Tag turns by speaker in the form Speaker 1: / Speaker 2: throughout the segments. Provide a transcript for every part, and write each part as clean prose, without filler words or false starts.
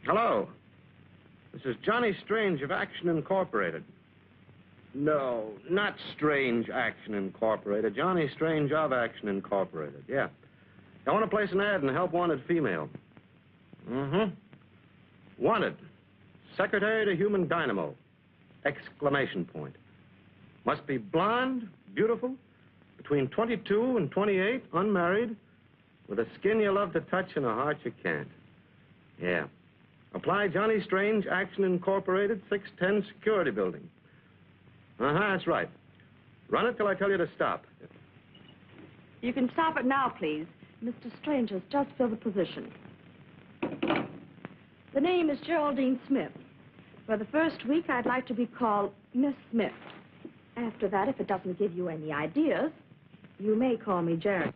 Speaker 1: Hello. This is Johnny Strange of Action Incorporated. No, not Strange Action Incorporated. Johnny Strange of Action Incorporated, yeah. I want to place an ad and help wanted female. Mm-hmm. Wanted. Secretary to Human Dynamo. Exclamation point. Must be blonde, beautiful, between 22 and 28, unmarried, with a skin you love to touch and a heart you can't. Yeah. Apply Johnny Strange, Action Incorporated, 610 Security Building. That's right. Run it till I tell you to stop.
Speaker 2: You can stop it now, please. Mr. Strange has just filled the position. The name is Geraldine Smith. For the first week, I'd like to be called Miss Smith. After that, if it doesn't give you any ideas, you may call me Gerry.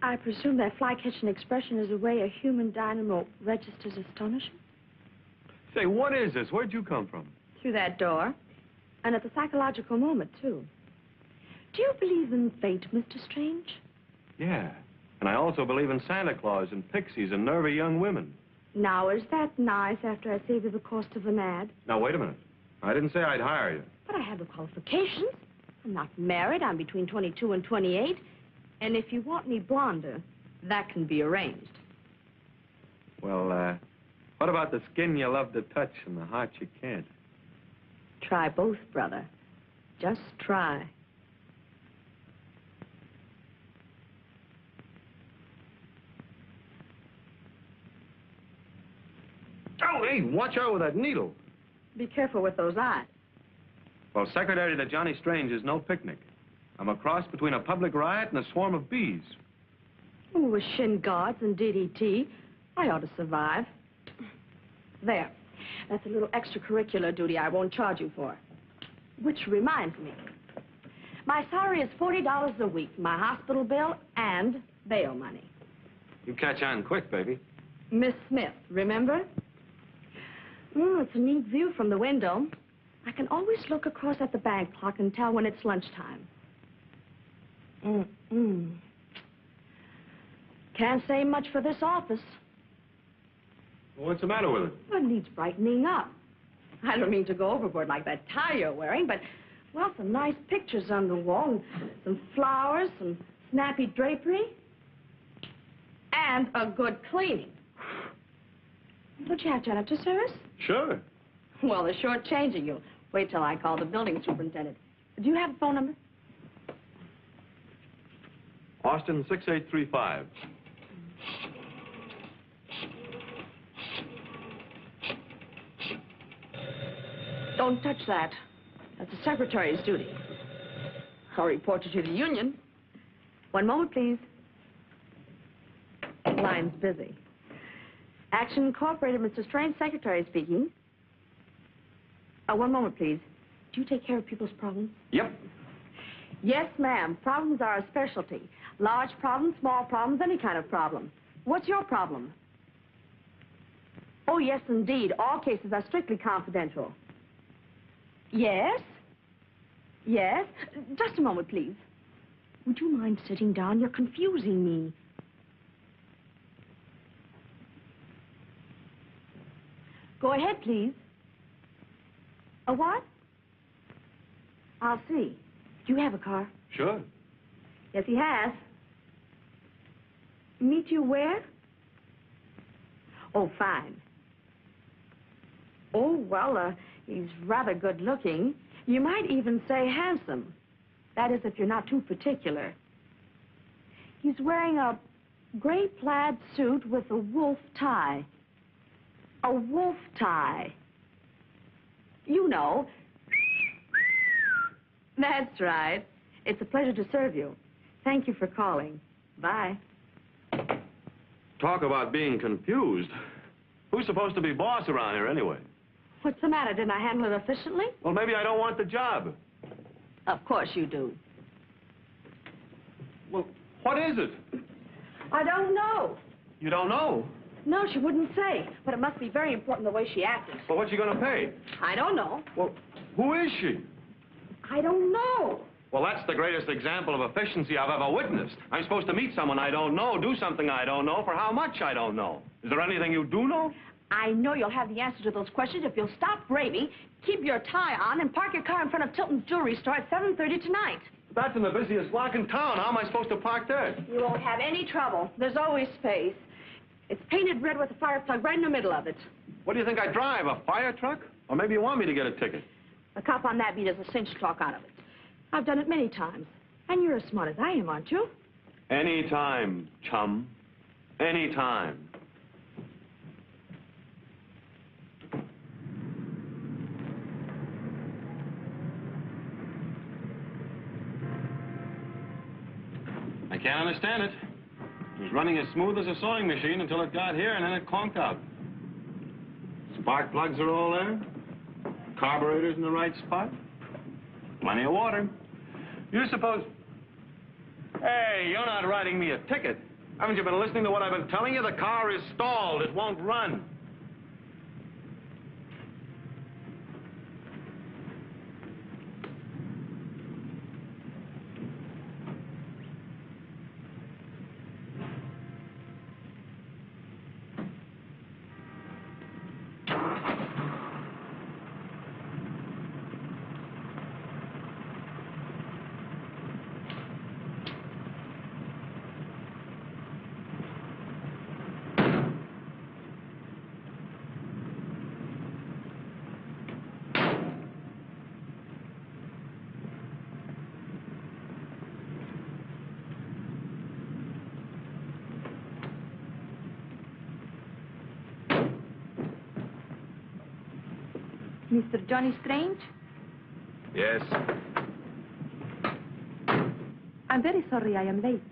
Speaker 2: I presume that fly-catching expression is a way a human dynamo registers astonishment?
Speaker 3: Say, what is this? Where'd you come from?
Speaker 2: Through that door. And at the psychological moment, too. Do you believe in fate, Mr. Strange?
Speaker 3: Yeah. And I also believe in Santa Claus and pixies and nervy young women.
Speaker 2: Now, is that nice after I saved you the cost of an ad?
Speaker 3: Now, wait a minute. I didn't say I'd hire you.
Speaker 2: But I have the qualifications. I'm not married. I'm between 22 and 28. And if you want me blonder, that can be arranged.
Speaker 3: Well, what about the skin you love to touch and the heart you can't?
Speaker 2: Try both, brother. Just try.
Speaker 1: Oh, hey, watch out with that needle.
Speaker 2: Be careful with those eyes.
Speaker 3: Well, secretary to Johnny Strange is no picnic. I'm a cross between a public riot and a swarm of bees.
Speaker 2: Oh, with shin guards and DDT, I ought to survive. There. That's a little extracurricular duty I won't charge you for. Which reminds me, my salary is $40 a week, my hospital bill and bail money.
Speaker 3: You catch on quick, baby.
Speaker 2: Miss Smith, remember? It's a neat view from the window. I can always look across at the bank clock and tell when it's lunchtime. Can't say much for this office.
Speaker 3: Well, what's the matter with it?
Speaker 2: Well, it needs brightening up. I don't mean to go overboard like that tie you're wearing, but, well, some nice pictures on the wall, and some flowers, some snappy drapery, and a good cleaning. Don't you have janitor service?
Speaker 3: Sure.
Speaker 2: Well, they're shortchanging you. Wait till I call the building superintendent. Do you have a phone number?
Speaker 3: Austin 6835.
Speaker 2: Don't touch that. That's the secretary's duty. I'll report you to the union. One moment, please. Line's busy. Action Incorporated, Mr. Strange, secretary speaking. One moment, please. Do you take care of people's problems?
Speaker 3: Yep.
Speaker 2: Yes, ma'am. Problems are a specialty. Large problems, small problems, any kind of problem. What's your problem? Oh, yes, indeed. All cases are strictly confidential. Yes? Yes? Just a moment, please. Would you mind sitting down? You're confusing me. Go ahead, please. A what? I'll see. Do you have a car?
Speaker 3: Sure.
Speaker 2: Yes, he has. Meet you where? Oh, fine. Oh, well, he's rather good looking. You might even say handsome. That is, if you're not too particular. He's wearing a gray plaid suit with a wolf tie. A wolf tie. You know. That's right. It's a pleasure to serve you. Thank you for calling. Bye.
Speaker 3: Talk about being confused. Who's supposed to be boss around here anyway?
Speaker 2: What's the matter? Didn't I handle it efficiently?
Speaker 3: Well, maybe I don't want the job.
Speaker 2: Of course you do.
Speaker 3: Well, what is it?
Speaker 2: I don't know.
Speaker 3: You don't know?
Speaker 2: No, she wouldn't say. But it must be very important the way she acted.
Speaker 3: Well, what's she gonna pay?
Speaker 2: I don't know.
Speaker 3: Well, who is she?
Speaker 2: I don't know.
Speaker 3: Well, that's the greatest example of efficiency I've ever witnessed. I'm supposed to meet someone I don't know, do something I don't know, for how much I don't know. Is there anything you do know?
Speaker 2: I know you'll have the answer to those questions if you'll stop raving, keep your tie on, and park your car in front of Tilton's Jewelry Store at 7:30 tonight.
Speaker 3: That's in the busiest block in town. How am I supposed to park there?
Speaker 2: You won't have any trouble. There's always space. It's painted red with a fire plug right in the middle of it.
Speaker 3: What do you think I drive, a fire truck? Or maybe you want me to get a ticket?
Speaker 2: The cop on that beat has a cinch talk out of it. I've done it many times. And you're as smart as I am, aren't you?
Speaker 3: Anytime, chum. Anytime. I can't understand it. It was running as smooth as a sewing machine until it got here, and then it conked out. Spark plugs are all there. Carburetor's in the right spot. Plenty of water. You suppose... Hey, you're not writing me a ticket. Haven't you been listening to what I've been telling you? The car is stalled. It won't run.
Speaker 2: Mr. Johnny Strange?
Speaker 3: Yes.
Speaker 2: I'm very sorry I am late.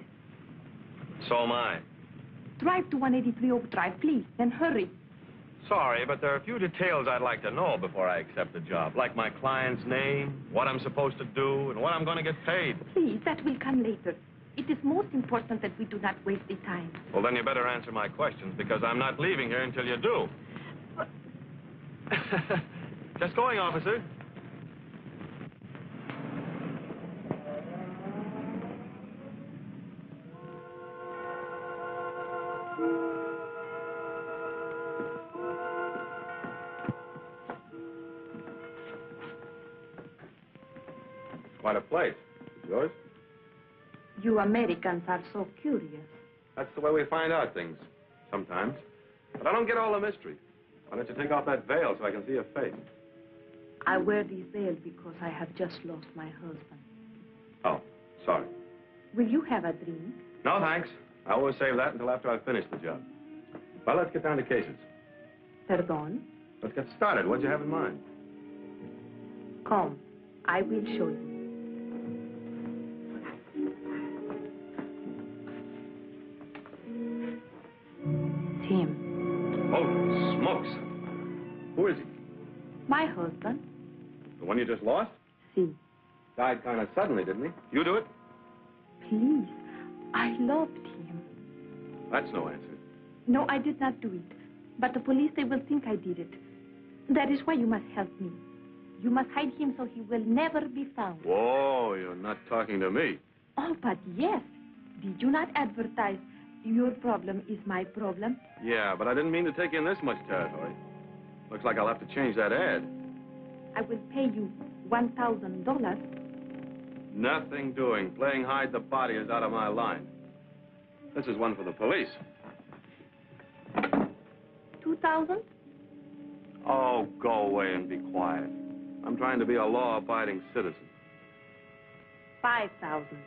Speaker 3: So am I.
Speaker 2: Drive to 183 Oak Drive, please, and hurry.
Speaker 3: Sorry, but there are a few details I'd like to know before I accept the job. Like my client's name, what I'm supposed to do, and what I'm going to get paid.
Speaker 2: Please, that will come later. It is most important that we do not waste the time.
Speaker 3: Well, then you better answer my questions, because I'm not leaving here until you do. Just going, officer. Quite a place. Yours?
Speaker 2: You Americans are so curious.
Speaker 3: That's the way we find out things, sometimes. But I don't get all the mystery. Why don't you take off that veil so I can see your face?
Speaker 2: I wear this veil because I have just lost my husband.
Speaker 3: Oh, sorry.
Speaker 2: Will you have a drink?
Speaker 3: No, thanks. I always save that until after I've finished the job. Well, let's get down to cases.
Speaker 2: Pardon?
Speaker 3: Let's get started. What'd you have in mind?
Speaker 2: Come, I will show you. Tim.
Speaker 3: Oh, smokes. Who is he?
Speaker 2: My husband.
Speaker 3: The one you just lost?
Speaker 2: See.
Speaker 3: Died kind of suddenly, didn't he? You do it?
Speaker 2: Please. I loved him.
Speaker 3: That's no answer.
Speaker 2: No, I did not do it. But the police, they will think I did it. That is why you must help me. You must hide him so he will never be found.
Speaker 3: Whoa, you're not talking to me.
Speaker 2: Oh, but yes. Did you not advertise, your problem is my problem?
Speaker 3: Yeah, but I didn't mean to take in this much territory. Looks like I'll have to change that ad.
Speaker 2: I will pay you $1,000.
Speaker 3: Nothing doing. Playing hide the body is out of my line. This is one for the police.
Speaker 2: 2,000?
Speaker 3: Oh, go away and be quiet. I'm trying to be a law-abiding citizen.
Speaker 2: 5,000.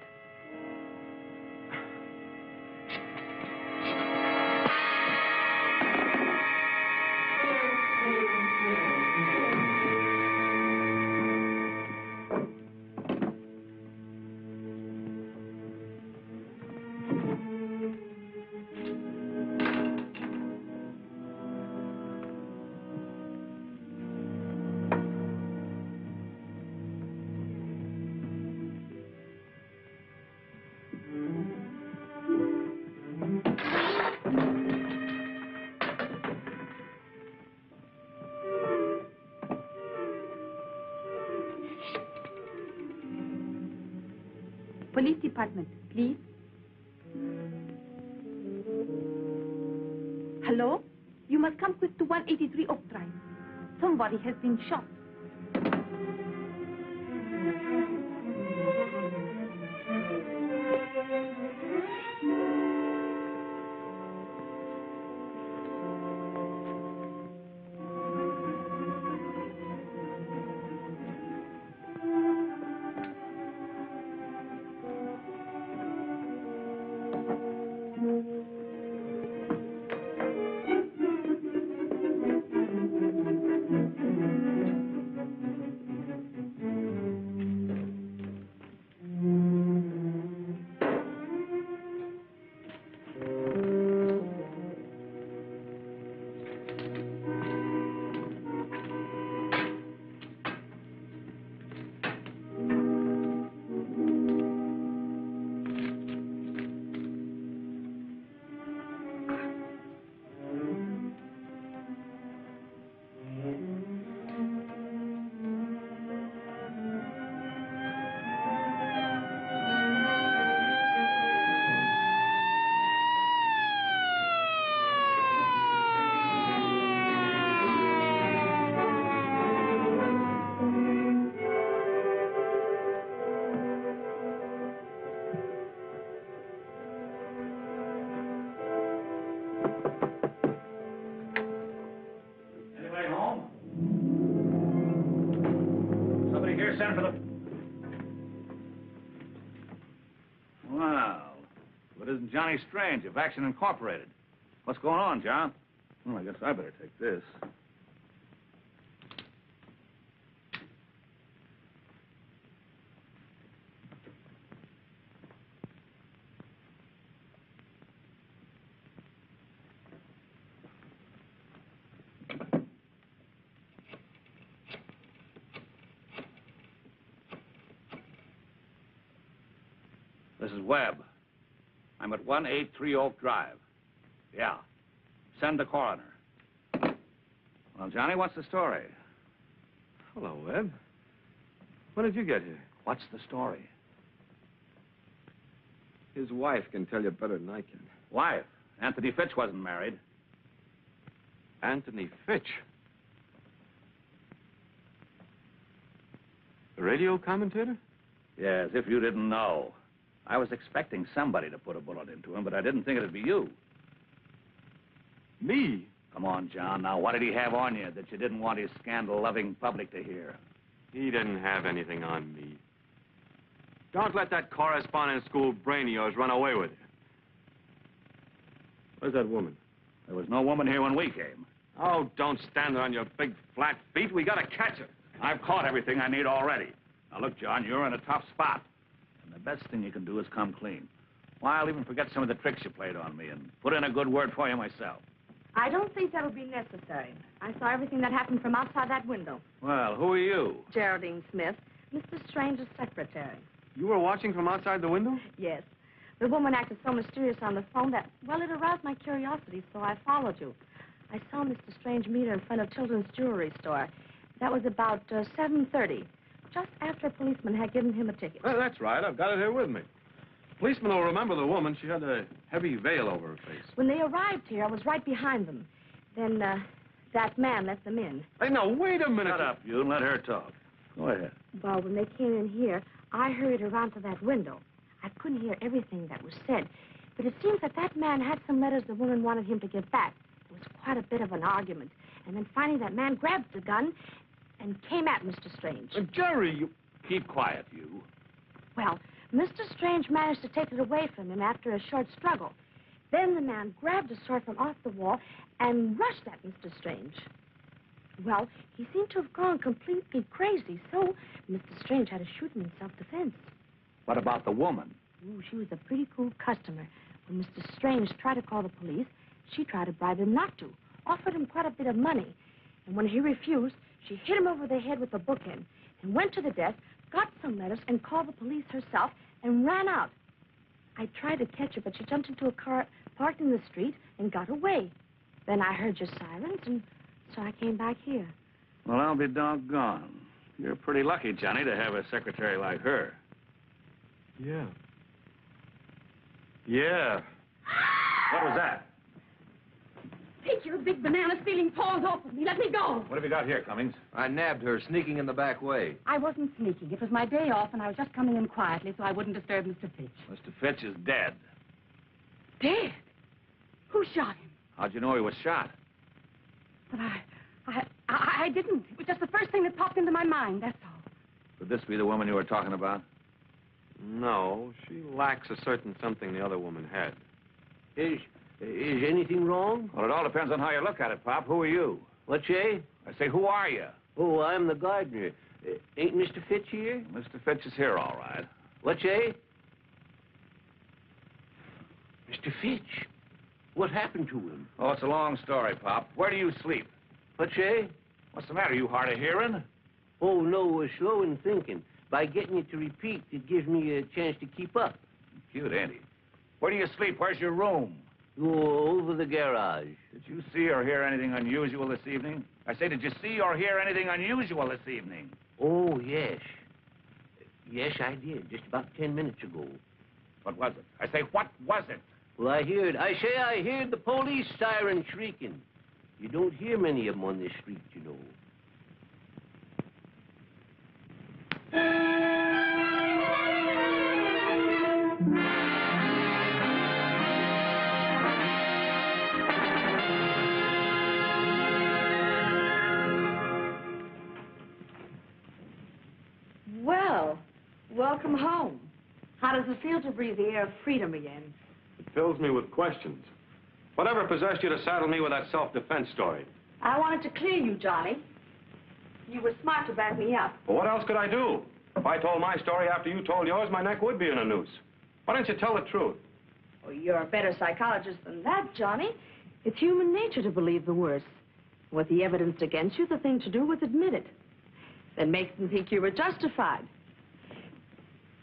Speaker 2: Police department, please. Hello? You must come quick to 183 Oak Drive. Somebody has been shot.
Speaker 4: Send for the... Wow. But isn't Johnny Strange of Action Incorporated? What's going on, John? Well, I guess I better take this. This is Webb. I'm at 183 Oak Drive. Yeah. Send the coroner. Well, Johnny, what's the story?
Speaker 3: Hello, Webb. When did you get here?
Speaker 4: What's the story?
Speaker 3: His wife can tell you better than I can.
Speaker 4: Wife. Anthony Fitch wasn't married.
Speaker 3: Anthony Fitch? The radio commentator?
Speaker 4: Yes, if you didn't know. I was expecting somebody to put a bullet into him, but I didn't think it'd be you.
Speaker 3: Me?
Speaker 4: Come on, John. Now, what did he have on you that you didn't want his scandal-loving public to hear?
Speaker 3: He didn't have anything on me. Don't let that correspondence school brain of yours run away with you. Where's that woman?
Speaker 4: There was no woman here when we came.
Speaker 3: Oh, don't stand there on your big flat feet. We gotta catch her.
Speaker 4: I've caught everything I need already. Now, look, John, you're in a tough spot. And the best thing you can do is come clean. Why, I'll even forget some of the tricks you played on me and put in a good word for you myself.
Speaker 2: I don't think that'll be necessary. I saw everything that happened from outside that window.
Speaker 4: Well, who are you?
Speaker 2: Geraldine Smith, Mr. Strange's secretary.
Speaker 3: You were watching from outside the window?
Speaker 2: Yes. The woman acted so mysterious on the phone that, well, it aroused my curiosity, so I followed you. I saw Mr. Strange meet her in front of Children's Jewelry Store. That was about 7:30, just after a policeman had given him a ticket.
Speaker 3: Well, that's right. I've got it here with me. Policeman will remember the woman. She had a heavy veil over her face.
Speaker 2: When they arrived here, I was right behind them. Then that man let them in.
Speaker 3: Hey, now, wait a minute.
Speaker 4: Shut up, you, and let her talk. Go ahead.
Speaker 2: Well, when they came in here, I hurried around to that window. I couldn't hear everything that was said, but it seems that that man had some letters the woman wanted him to give back. It was quite a bit of an argument. And then finally that man grabbed the gun and came at Mr. Strange.
Speaker 3: Gerry, you...
Speaker 4: Keep quiet, you.
Speaker 2: Well, Mr. Strange managed to take it away from him after a short struggle. Then the man grabbed a sword from off the wall and rushed at Mr. Strange. Well, he seemed to have gone completely crazy, so Mr. Strange had to shoot him in self-defense.
Speaker 4: What about the woman?
Speaker 2: Ooh, she was a pretty cool customer. When Mr. Strange tried to call the police, she tried to bribe him not to, offered him quite a bit of money. And when he refused, she hit him over the head with a bookend and went to the desk, got some letters, and called the police herself and ran out. I tried to catch her, but she jumped into a car parked in the street and got away. Then I heard your sirens, and so I came back here.
Speaker 4: Well, I'll be doggone. You're pretty lucky, Johnny, to have a secretary like her.
Speaker 3: Yeah. Yeah.
Speaker 4: What was that?
Speaker 2: Take your big banana-stealing paws off of me. Let me go.
Speaker 4: What have you got here, Cummings?
Speaker 5: I nabbed her sneaking in the back way.
Speaker 6: I wasn't sneaking. It was my day off, and I was just coming in quietly so I wouldn't disturb Mr. Fitch.
Speaker 4: Mr. Fitch is dead.
Speaker 6: Dead? Who shot him?
Speaker 4: How'd you know he was shot?
Speaker 6: But I didn't. It was just the first thing that popped into my mind, that's all.
Speaker 4: Could this be the woman you were talking about?
Speaker 3: No, she lacks a certain something the other woman had.
Speaker 7: Is anything wrong?
Speaker 4: Well, it all depends on how you look at it, Pop. Who are you?
Speaker 7: What, say?
Speaker 4: I say, who are you?
Speaker 7: Oh, I'm the gardener. Ain't Mr. Fitch here?
Speaker 4: Mr. Fitch is here, all right.
Speaker 7: What, say? Mr. Fitch? What happened to him?
Speaker 4: Oh, it's a long story, Pop. Where do you sleep?
Speaker 7: What, say?
Speaker 4: What's the matter? You hard of hearing?
Speaker 7: Oh, no, slow in thinking. By getting you to repeat, it gives me a chance to keep up.
Speaker 4: Cute, ain't he? Where do you sleep? Where's your room?
Speaker 7: Oh, over the garage.
Speaker 4: Did you see or hear anything unusual this evening? I say, did you see or hear anything unusual this evening?
Speaker 7: Oh, yes. Yes, I did, just about 10 minutes ago.
Speaker 4: What was it? I say, what was it?
Speaker 7: Well, I heard the police siren shrieking. You don't hear many of them on this street, you know.
Speaker 2: Well, welcome home. How does it feel to breathe the air of freedom again?
Speaker 3: It fills me with questions. Whatever possessed you to saddle me with that self-defense story?
Speaker 2: I wanted to clear you, Johnny. You were smart to back me up.
Speaker 3: Well, what else could I do? If I told my story after you told yours, my neck would be in a noose. Why don't you tell the truth?
Speaker 2: Oh, you're a better psychologist than that, Johnny. It's human nature to believe the worst. With the evidence against you, the thing to do was admit it. Then make them think you were justified.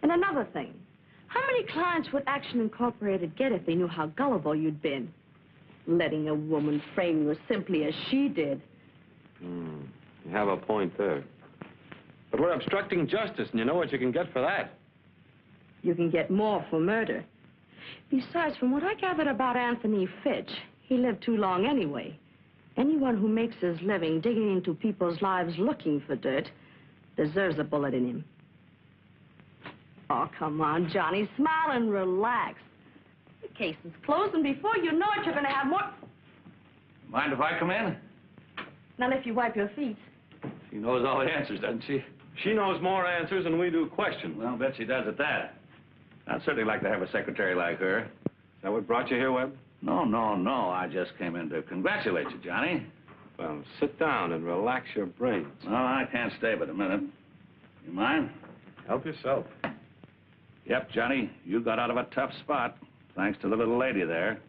Speaker 2: And another thing, how many clients would Action Incorporated get if they knew how gullible you'd been? Letting a woman frame you as simply as she did.
Speaker 3: You have a point there. But we're obstructing justice, and you know what you can get for that.
Speaker 2: You can get more for murder. Besides, from what I gathered about Anthony Fitch, he lived too long anyway. Anyone who makes his living digging into people's lives looking for dirt deserves a bullet in him. Oh, come on, Johnny. Smile and relax. The case is closed, and before you know it, you're going to have more...
Speaker 4: Mind if I come in?
Speaker 2: Not if you wipe your feet.
Speaker 4: She knows all the answers, doesn't she?
Speaker 3: She knows more answers than we do questions.
Speaker 4: Well, I'll bet she does at that. I'd certainly like to have a secretary like her.
Speaker 3: Is that what brought you here, Webb?
Speaker 4: No. I just came in to congratulate you, Johnny.
Speaker 3: Well, sit down and relax your brains.
Speaker 4: Well, I can't stay but a minute. You mind?
Speaker 3: Help yourself.
Speaker 4: Yep, Johnny, you got out of a tough spot, thanks to the little lady there.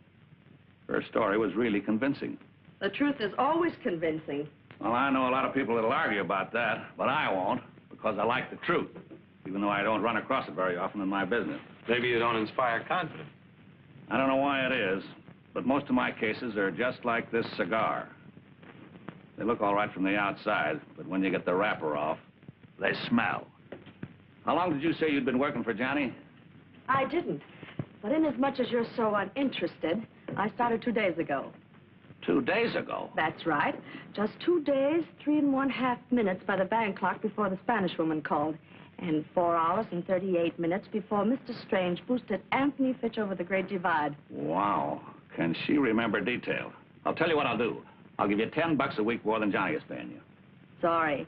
Speaker 4: Her story was really convincing.
Speaker 2: The truth is always convincing.
Speaker 4: Well, I know a lot of people that'll argue about that, but I won't, because I like the truth, even though I don't run across it very often in my business.
Speaker 3: Maybe you don't inspire confidence.
Speaker 4: I don't know why it is, but most of my cases are just like this cigar. They look all right from the outside, but when you get the wrapper off, they smell. How long did you say you'd been working for Johnny?
Speaker 2: I didn't. But inasmuch as you're so uninterested, I started 2 days ago.
Speaker 4: 2 days ago?
Speaker 2: That's right. Just 2 days, 3 1/2 minutes by the bank clock before the Spanish woman called. And 4 hours and 38 minutes before Mr. Strange boosted Anthony Fitch over the Great Divide.
Speaker 4: Wow. Can she remember detail? I'll tell you what I'll do. I'll give you $10 a week more than Johnny is paying you.
Speaker 2: Sorry.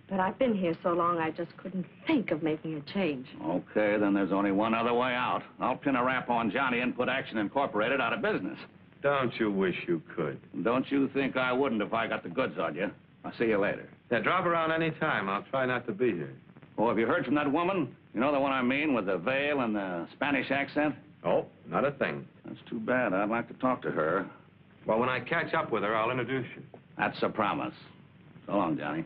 Speaker 2: But I've been here so long, I just couldn't think of making a change.
Speaker 4: Okay, then there's only one other way out. I'll pin a rap on Johnny and put Action Incorporated out of business.
Speaker 3: Don't you wish you could?
Speaker 4: Don't you think I wouldn't if I got the goods on you? I'll see you later.
Speaker 3: Yeah, drop around any time. I'll try not to be here.
Speaker 4: Oh, have you heard from that woman? You know the one I mean, with the veil and the Spanish accent?
Speaker 3: Oh, not a thing.
Speaker 4: That's too bad. I'd like to talk to her.
Speaker 3: Well, when I catch up with her, I'll introduce you.
Speaker 4: That's a promise. So long, Johnny.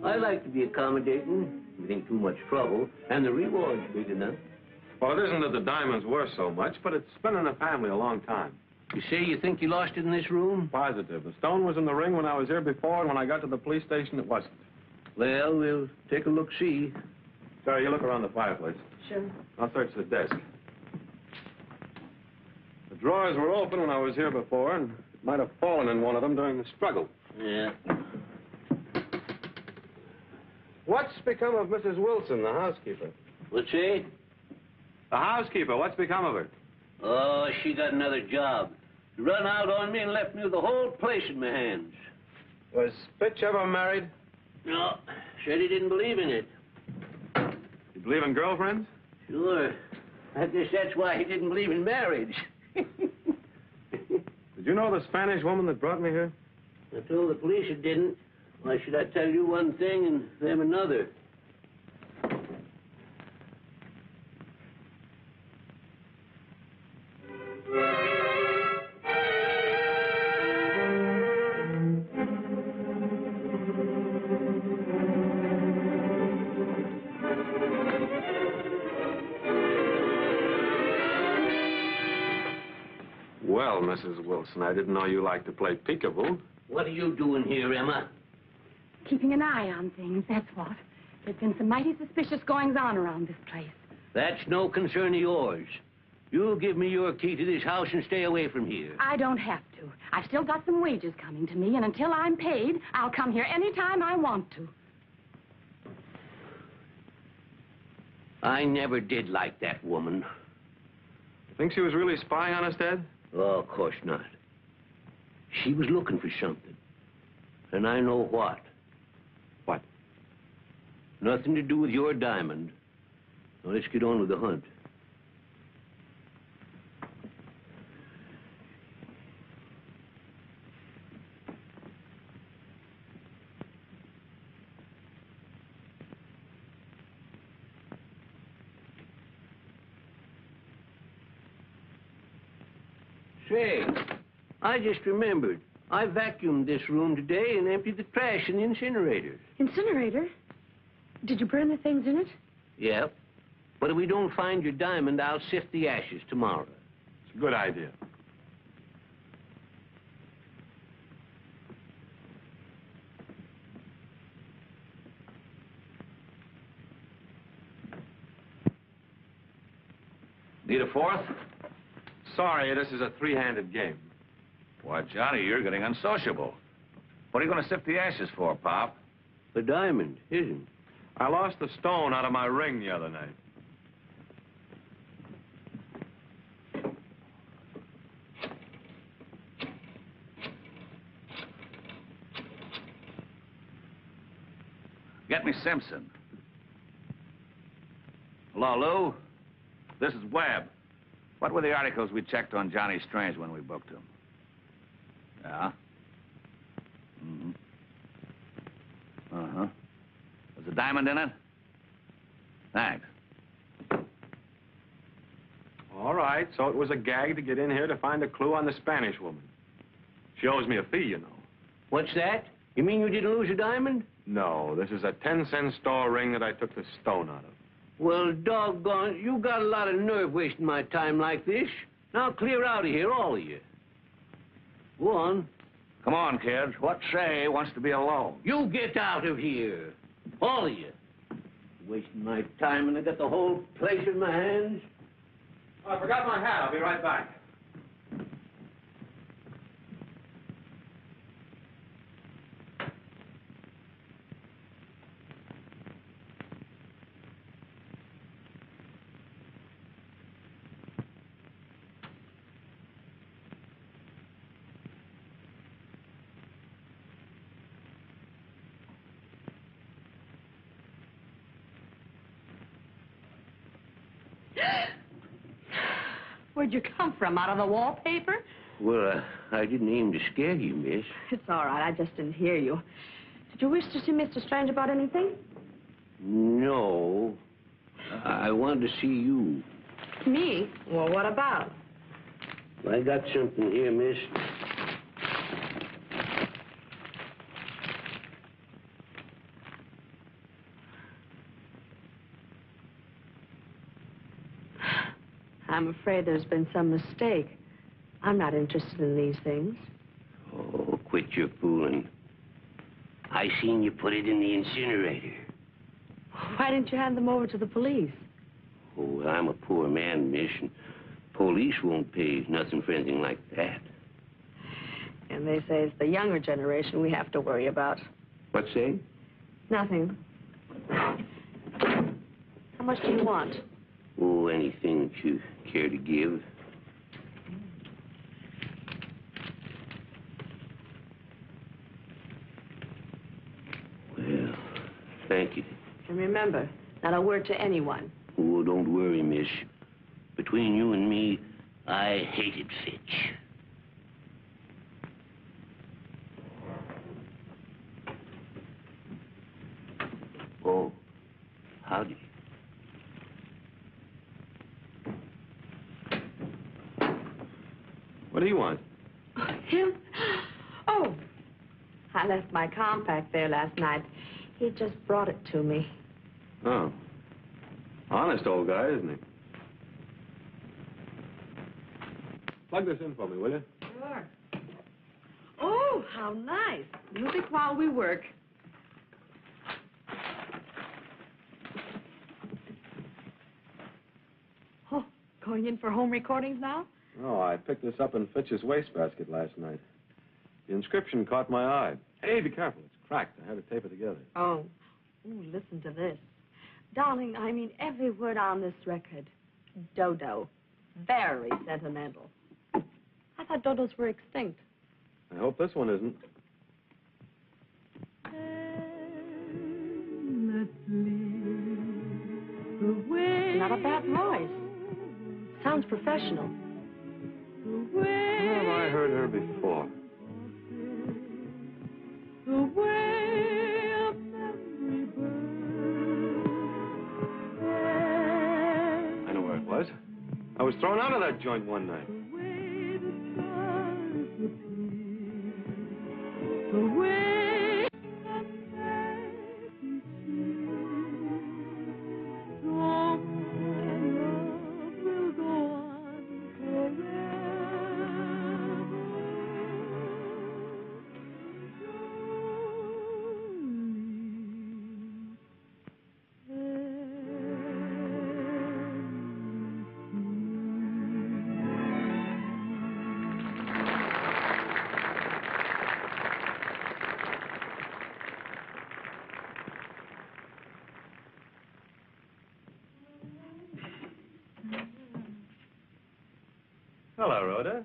Speaker 7: I like to be accommodating. if it ain't too much trouble, and the reward's big enough.
Speaker 3: Well, it isn't that the diamond's worth so much, but it's been in the family a long time.
Speaker 7: You say you think you lost it in this room?
Speaker 3: Positive. The stone was in the ring when I was here before, and when I got to the police station, it wasn't.
Speaker 7: Well, we'll take a look-see.
Speaker 3: Sorry, you look around the fireplace.
Speaker 2: Sure.
Speaker 3: I'll search the desk. The drawers were open when I was here before, and it might have fallen in one of them during the struggle.
Speaker 7: Yeah.
Speaker 3: What's become of Mrs. Wilson, the housekeeper?
Speaker 7: What's that?
Speaker 3: The housekeeper, what's become of her?
Speaker 7: Oh, she got another job. She run out on me and left me with the whole place in my hands.
Speaker 3: Was Fitch ever married?
Speaker 7: No, said he didn't believe in it.
Speaker 3: You believe in girlfriends?
Speaker 7: Sure. I guess that's why he didn't believe in marriage.
Speaker 3: Did you know the Spanish woman that brought me here?
Speaker 7: I told the police it didn't. Why should I tell you one thing and them another?
Speaker 3: Well, Mrs. Wilson, I didn't know you liked to play peekaboo.
Speaker 7: What are you doing here, Emma?
Speaker 6: Keeping an eye on things, that's what. There's been some mighty suspicious goings-on around this place.
Speaker 7: That's no concern of yours. You give me your key to this house and stay away from here.
Speaker 6: I don't have to. I've still got some wages coming to me, and until I'm paid, I'll come here any time I want to.
Speaker 7: I never did like that woman.
Speaker 3: You think she was really spying on us, Dad?
Speaker 7: Oh, of course not. She was looking for something. And I know what.
Speaker 3: What?
Speaker 7: Nothing to do with your diamond. Now, let's get on with the hunt. Say, I just remembered. I vacuumed this room today and emptied the trash in the incinerator.
Speaker 2: Incinerator? Did you burn the things in it?
Speaker 7: Yep. But if we don't find your diamond, I'll sift the ashes tomorrow.
Speaker 3: It's a good idea.
Speaker 4: Need a fourth?
Speaker 3: Sorry, this is a three-handed game.
Speaker 4: Why, Johnny, you're getting unsociable. What are you going to sift the ashes for, Pop?
Speaker 7: The diamond, isn't?
Speaker 3: I lost the stone out of my ring the other night.
Speaker 4: Get me Simpson. Hello, Lou? This is Webb. What were the articles we checked on Johnny Strange when we booked him? Yeah? Mm-hmm. Uh-huh. Was a diamond in it? Thanks.
Speaker 3: All right, so it was a gag to get in here to find a clue on the Spanish woman. She owes me a fee, you know.
Speaker 7: What's that? You mean you didn't lose a diamond?
Speaker 3: No, this is a 10-cent store ring that I took the stone out of.
Speaker 7: Well, doggone, you got a lot of nerve wasting my time like this. Now clear out of here, all of you. Go on.
Speaker 4: Come on, kids. What say wants to be alone?
Speaker 7: You get out of here. All of you. Wasting my time and I got the whole place in my hands.
Speaker 3: Oh, I forgot my hat. I'll be right back.
Speaker 2: Where'd you come from? Out of the wallpaper?
Speaker 7: Well, I didn't aim to scare you, miss.
Speaker 2: It's all right. I just didn't hear you. Did you wish to see Mr. Strange about anything?
Speaker 7: No. I wanted to see you.
Speaker 2: Me? Well, what about?
Speaker 7: I got something here, miss.
Speaker 2: I'm afraid there's been some mistake. I'm not interested in these things.
Speaker 7: Oh, quit your fooling. I seen you put it in the incinerator.
Speaker 2: Why didn't you hand them over to the police?
Speaker 7: Oh, well, I'm a poor man, miss, and police won't pay nothing for anything like that.
Speaker 2: And they say it's the younger generation we have to worry about.
Speaker 7: What's that?
Speaker 2: Nothing. How much do you want?
Speaker 7: Oh, anything that you care to give. Well, thank you.
Speaker 2: And remember, not a word to anyone.
Speaker 7: Oh, don't worry, miss. Between you and me, I hated Fitch. Oh, howdy.
Speaker 3: What do you want?
Speaker 2: Him? Oh, I left my compact there last night. He just brought it to me.
Speaker 3: Oh. Honest old guy, isn't he? Plug this in for me, will you?
Speaker 2: Sure. Oh, how nice. Music while we work. Oh, going in for home recordings now?
Speaker 3: Oh, I picked this up in Fitch's wastebasket last night. The inscription caught my eye. Hey, be careful. It's cracked. I had to tape it together.
Speaker 2: Oh. Ooh, listen to this. Darling, I mean every word on this record. Dodo. Very sentimental. I thought dodos were extinct.
Speaker 3: I hope this one isn't.
Speaker 2: Not a bad voice. Sounds professional.
Speaker 3: Where have I heard her before? I know where it was. I was thrown out of that joint one night. Hello, Rhoda.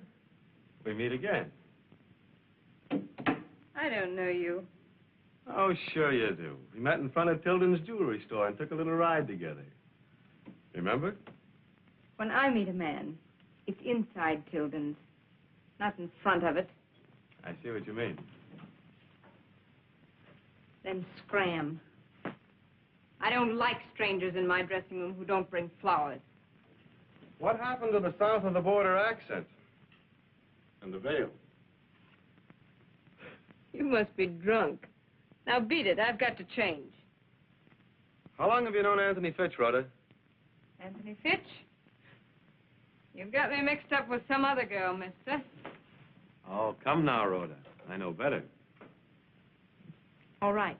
Speaker 3: We meet again.
Speaker 6: I don't know you.
Speaker 3: Oh, sure you do. We met in front of Tilden's jewelry store and took a little ride together. Remember?
Speaker 6: When I meet a man, it's inside Tilden's, not in front of it.
Speaker 3: I see what you mean.
Speaker 6: Then scram. I don't like strangers in my dressing room who don't bring flowers.
Speaker 3: What happened to the south of the border accent? And the veil?
Speaker 6: You must be drunk. Now beat it. I've got to change.
Speaker 3: How long have you known Anthony Fitch, Rhoda?
Speaker 6: Anthony Fitch? You've got me mixed up with some other girl, mister.
Speaker 3: Oh, come now, Rhoda. I know better.
Speaker 6: All right.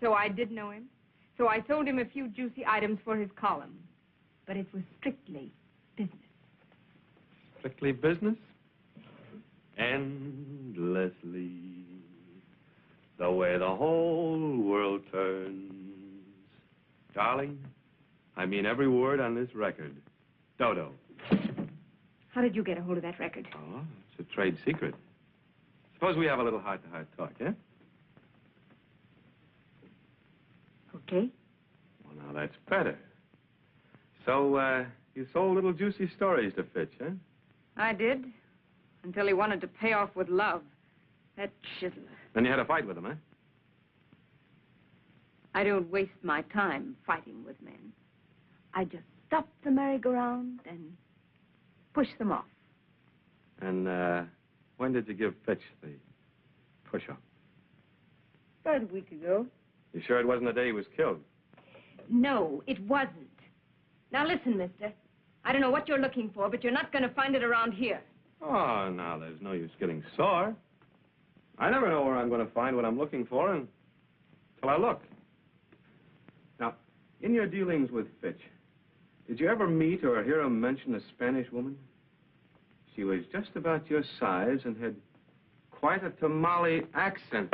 Speaker 6: So I did know him. So I sold him a few juicy items for his column. But it was strictly business.
Speaker 3: Strictly business? Endlessly. The way the whole world turns. Darling, I mean every word on this record. Dodo.
Speaker 6: How did you get a hold of that record?
Speaker 3: Oh, it's a trade secret. Suppose we have a little heart-to-heart talk, eh?
Speaker 6: Okay.
Speaker 3: Well, now that's better. So, you sold little juicy stories to Fitch, huh?
Speaker 6: I did. Until he wanted to pay off with love. That chiseler.
Speaker 3: Then you had a fight with him, huh?
Speaker 6: I don't waste my time fighting with men. I just stop the merry-go-round and push them off.
Speaker 3: And, when did you give Fitch the push-up?
Speaker 6: About a week ago.
Speaker 3: You sure it wasn't the day he was killed?
Speaker 6: No, it wasn't. Now listen, mister. I don't know what you're looking for, but you're not going to find it around here.
Speaker 3: Oh, now, there's no use getting sore. I never know where I'm going to find what I'm looking for until I look. Now, in your dealings with Fitch, did you ever meet or hear him mention a Spanish woman? She was just about your size and had quite a tamale accent.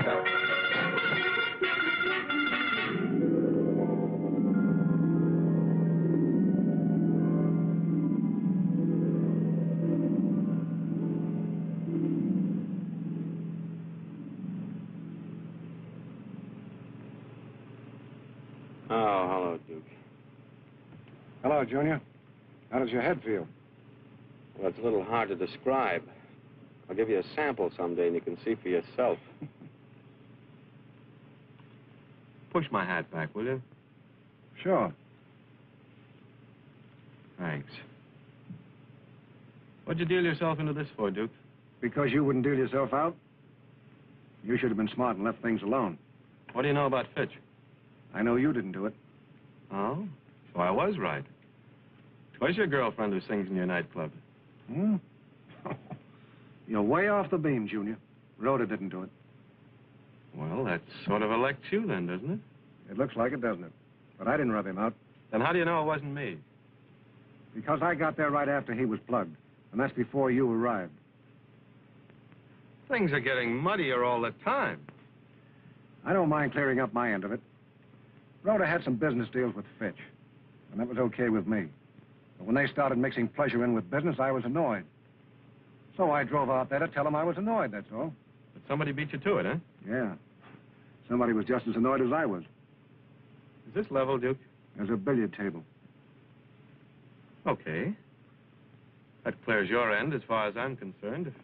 Speaker 3: Oh, hello, Duke.
Speaker 1: Hello, Junior. How does your head feel?
Speaker 3: Well, it's a little hard to describe. I'll give you a sample someday and you can see for yourself. Push my hat back, will you?
Speaker 1: Sure.
Speaker 3: Thanks. What'd you deal yourself into this for, Duke?
Speaker 1: Because you wouldn't deal yourself out? You should have been smart and left things alone.
Speaker 3: What do you know about Fitch?
Speaker 1: I know you didn't do it.
Speaker 3: Oh? So I was right. Twas your girlfriend who sings in your nightclub.
Speaker 1: Hmm? You're way off the beam, Junior. Rhoda didn't do it.
Speaker 3: Well, that sort of elects you then, doesn't it?
Speaker 1: It looks like it, doesn't it? But I didn't rub him out.
Speaker 3: Then how do you know it wasn't me?
Speaker 1: Because I got there right after he was plugged. And that's before you arrived.
Speaker 3: Things are getting muddier all the time.
Speaker 1: I don't mind clearing up my end of it. Rhoda had some business deals with Fitch. And that was okay with me. But when they started mixing pleasure in with business, I was annoyed. So I drove out there to tell them I was annoyed, that's all.
Speaker 3: But somebody beat you to it, huh?
Speaker 1: Yeah. Somebody was just as annoyed as I was.
Speaker 3: Is this level, Duke?
Speaker 1: There's a billiard table.
Speaker 3: Okay. That clears your end as far as I'm concerned. If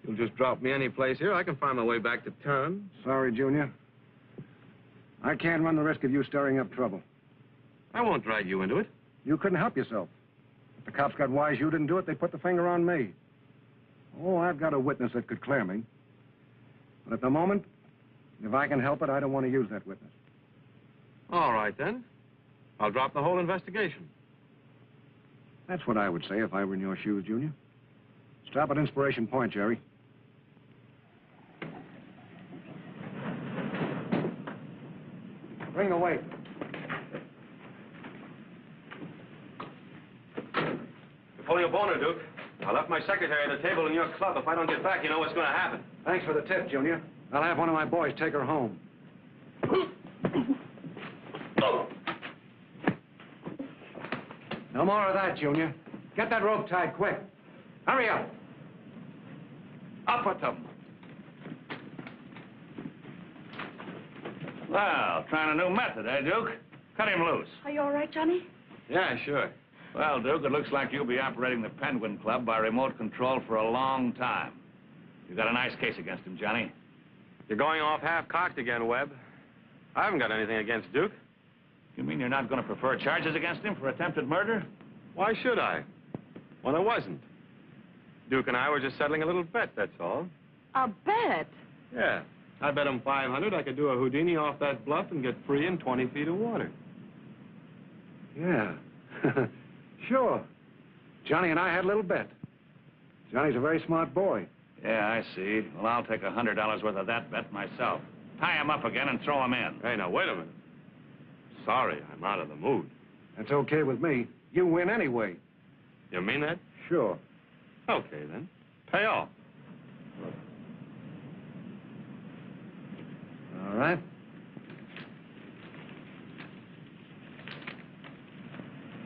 Speaker 3: you'll just drop me any place here, I can find my way back to town.
Speaker 1: Sorry, Junior. I can't run the risk of you stirring up trouble.
Speaker 3: I won't drag you into it.
Speaker 1: You couldn't help yourself. If the cops got wise you didn't do it, they put the finger on me. Oh, I've got a witness that could clear me. But at the moment, if I can help it, I don't want to use that witness.
Speaker 3: All right, then. I'll drop the whole investigation.
Speaker 1: That's what I would say if I were in your shoes, Junior. Stop at Inspiration Point, Gerry. Bring the weight.
Speaker 3: You're pulling a boner, Duke. I left my secretary at the table in your club. If I don't get back, you know what's going to happen.
Speaker 1: Thanks for the tip, Junior. I'll have one of my boys take her home. No more of that, Junior. Get that rope tied quick. Hurry up.
Speaker 4: Up with them. Well, trying a new method, eh, Duke? Cut him loose.
Speaker 2: Are you all right, Johnny?
Speaker 3: Yeah, sure.
Speaker 4: Well, Duke, it looks like you'll be operating the Penguin Club by remote control for a long time. You got a nice case against him, Johnny.
Speaker 3: You're going off half-cocked again, Webb. I haven't got anything against Duke.
Speaker 4: You mean you're not going to prefer charges against him for attempted murder?
Speaker 3: Why should I? Well, there wasn't. Duke and I were just settling a little bet, that's all.
Speaker 2: A bet?
Speaker 3: Yeah. I bet him 500 I could do a Houdini off that bluff and get free in 20 feet of water.
Speaker 1: Yeah. Sure. Johnny and I had a little bet. Johnny's a very smart boy.
Speaker 4: Yeah, I see. Well, I'll take $100 worth of that bet myself. Tie him up again and throw him in.
Speaker 3: Hey, now, wait a minute. Sorry, I'm out of the mood.
Speaker 1: That's okay with me. You win anyway.
Speaker 3: You mean that?
Speaker 1: Sure.
Speaker 3: Okay, then. Pay off.
Speaker 1: All right.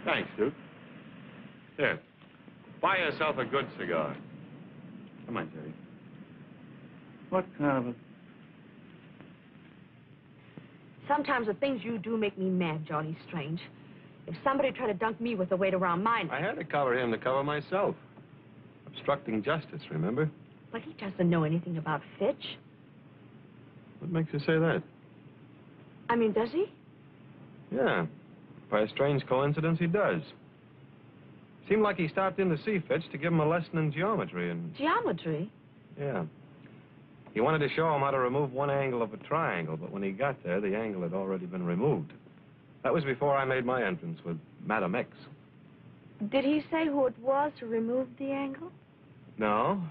Speaker 3: Thanks, Duke. Here, buy yourself a good cigar. Come on, Gerry.
Speaker 4: What kind of a...
Speaker 2: Sometimes the things you do make me mad, Johnny Strange. If somebody tried to dunk me with the weight around my neck...
Speaker 3: I had to cover him to cover myself. Obstructing justice, remember?
Speaker 2: But he doesn't know anything about Fitch.
Speaker 3: What makes you say that?
Speaker 2: I mean, does he?
Speaker 3: Yeah. By a strange coincidence, he does. Seemed like he stopped in to see Fitch to give him a lesson in geometry and...
Speaker 2: Geometry?
Speaker 3: Yeah. He wanted to show him how to remove one angle of a triangle, but when he got there, the angle had already been removed. That was before I made my entrance with Madam X.
Speaker 2: Did he say who it was who removed the angle?
Speaker 1: No.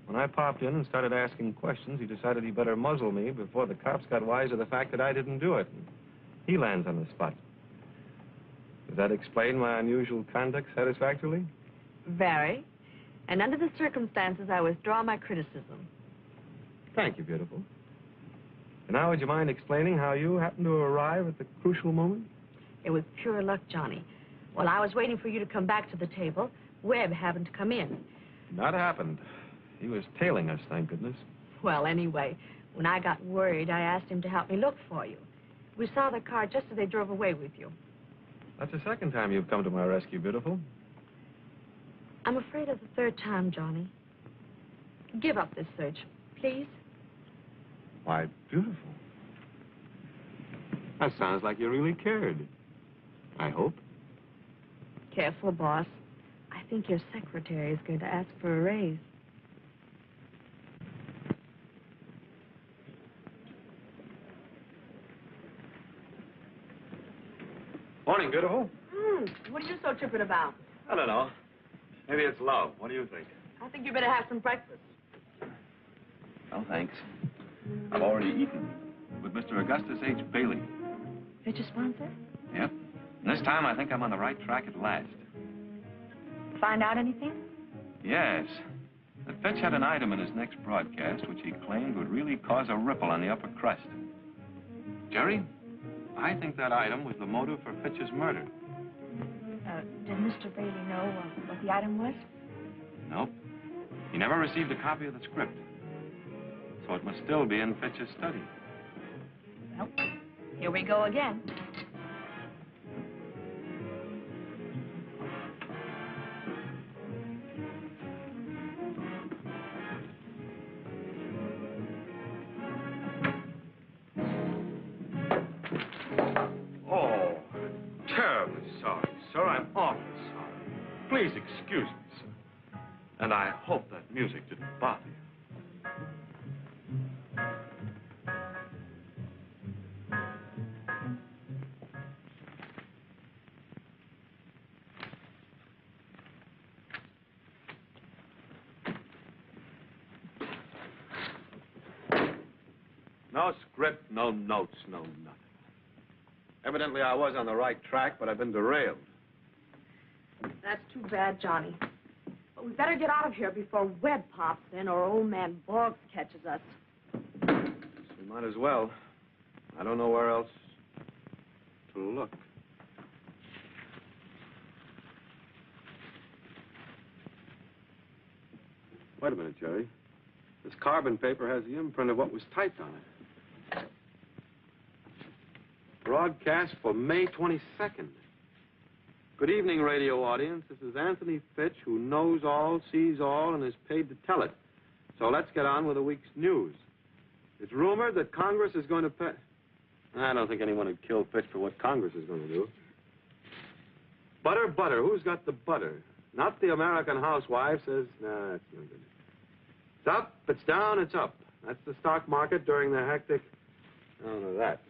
Speaker 1: When I popped in and started asking questions, he decided he better muzzle me before the cops got wise to the fact that I didn't do it. He lands on the spot. Does that explain my unusual conduct satisfactorily?
Speaker 2: Very. And under the circumstances, I withdraw my criticism.
Speaker 1: Thank you, beautiful. And now, would you mind explaining how you happened to arrive at the crucial moment?
Speaker 2: It was pure luck, Johnny. While I was waiting for you to come back to the table, Webb happened to come in.
Speaker 1: Not happened. He was tailing us, thank goodness.
Speaker 2: Well, anyway, when I got worried, I asked him to help me look for you. We saw the car just as they drove away with you.
Speaker 1: That's the second time you've come to my rescue, beautiful.
Speaker 2: I'm afraid of the third time, Johnny. Give up this search, please.
Speaker 1: Why, beautiful. That sounds like you really cared. I hope.
Speaker 2: Careful, boss. I think your secretary is going to ask for a raise.
Speaker 1: Morning, beautiful.
Speaker 2: What are you so tripping about?
Speaker 1: I don't know. Maybe it's love. What do you think?
Speaker 2: I think you better have some breakfast.
Speaker 3: No, thanks. I've already eaten with Mr. Augustus H. Bailey.
Speaker 2: Did you sponsor?
Speaker 3: Yep. And this time, I think I'm on the right track at last.
Speaker 2: Find out anything?
Speaker 3: Yes. That Fitch had an item in his next broadcast which he claimed would really cause a ripple on the upper crust. Gerry, I think that item was the motive for Fitch's murder.
Speaker 2: Did Mr. Bailey know what the item was?
Speaker 3: Nope. He never received a copy of the script. So it must still be in Fitch's study.
Speaker 2: Well, here we go again.
Speaker 1: Oh, terribly sorry, sir. I'm awfully sorry. Please excuse me, sir. And I hope that music didn't bother you. No script, no notes, no nothing. Evidently, I was on the right track, but I've been derailed.
Speaker 2: That's too bad, Johnny. But we better get out of here before Webb pops in or old man Boggs catches us.
Speaker 1: We might as well. I don't know where else to look. Wait a minute, Gerry. This carbon paper has the imprint of what was typed on it. Broadcast for May 22nd. Good evening, radio audience. This is Anthony Fitch, who knows all, sees all, and is paid to tell it. So let's get on with the week's news. It's rumored that Congress is going to pay... I don't think anyone would kill Fitch for what Congress is going to do. Butter, butter. Who's got the butter? Not the American housewife says, nah, that's no good. It's up, it's down, it's up. That's the stock market during the hectic... I don't know that.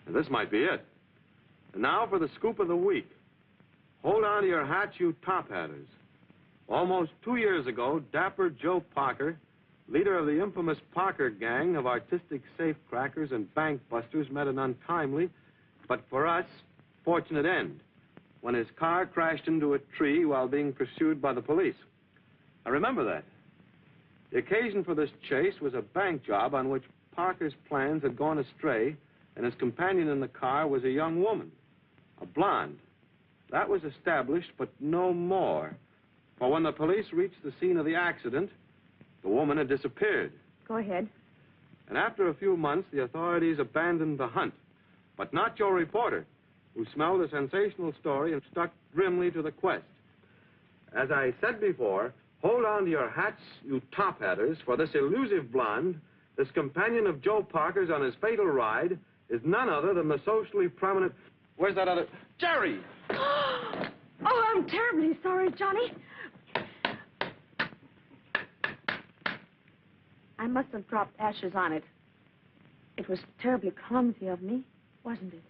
Speaker 1: And this might be it. And now for the scoop of the week. Hold on to your hats, you top hatters. Almost 2 years ago, Dapper Joe Parker, leader of the infamous Parker gang of artistic safecrackers and bank busters, met an untimely, but for us, fortunate end, when his car crashed into a tree while being pursued by the police. I remember that. The occasion for this chase was a bank job on which Parker's plans had gone astray, and his companion in the car was a young woman, a blonde. That was established, but no more. For when the police reached the scene of the accident, the woman had disappeared.
Speaker 2: Go ahead.
Speaker 1: And after a few months, the authorities abandoned the hunt. But not your reporter, who smelled a sensational story and stuck grimly to the quest. As I said before, hold on to your hats, you top hatters, for this elusive blonde, this companion of Joe Parker's on his fatal ride, is none other than the socially prominent... Where's that other... Gerry!
Speaker 2: Oh, I'm terribly sorry, Johnny. I must have dropped ashes on it. It was terribly clumsy of me, wasn't it?